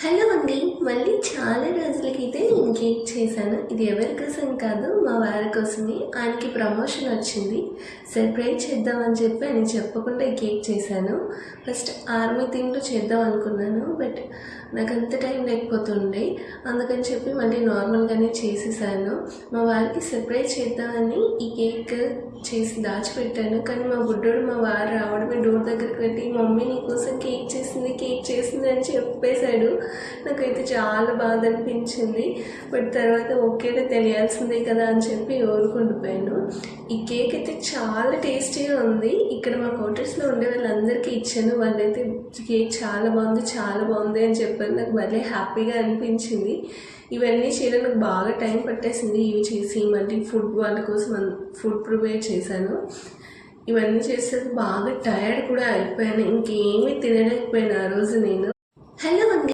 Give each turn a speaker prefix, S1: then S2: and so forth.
S1: Hello అండి, మళ్ళీ చాలా రోజులకైతే నేను కేక్ చేశాను. ఇది ఎవరి కోసం కాదు, మా వారి కోసమే. ఆయనకి ప్రమోషన్ వచ్చింది, సర్ప్రైజ్ చేద్దామని చెప్పి ఆయన చెప్పకుండా ఈ కేక్ చేశాను. ఫస్ట్ ఆర్మీ థీమ్లో చేద్దాం అనుకున్నాను, బట్ నాకు అంత టైం లేకపోతుండే. అందుకని చెప్పి మళ్ళీ నార్మల్గానే చేసేసాను. మా వారికి సర్ప్రైజ్ చేద్దామని ఈ కేక్ చేసి దాచిపెట్టాను. కానీ మా బుడ్డోడు మా వారు రావడమే డోర్ దగ్గరికి పెట్టి, మమ్మీ నీకోసం కేక్ చేసింది అని చెప్పేశాడు. నాకైతే చాలా బాధ అనిపించింది. బట్ తర్వాత ఓకేలే, తెలియాల్సిందే కదా అని చెప్పి ఊరుకుండిపోయాను. ఈ కేక్ అయితే చాలా టేస్టీగా ఉంది. ఇక్కడ మా క్వార్టర్స్లో ఉండే వాళ్ళందరికీ ఇచ్చాను. వాళ్ళైతే కేక్ చాలా బాగుంది అని చెప్పారు. నాకు భలే హ్యాపీగా అనిపించింది. ఇవన్నీ చేయడం నాకు బాగా టైం పట్టేసింది. ఇవి చేసి మళ్ళీ వాళ్ళ కోసం ఫుడ్ ప్రిపేర్ చేశాను. ఇవన్నీ చేసేది బాగా టైర్డ్ కూడా అయిపోయాను. ఇంకేమీ తినలేకపోయాను ఆ రోజు నేను. హలో అండి.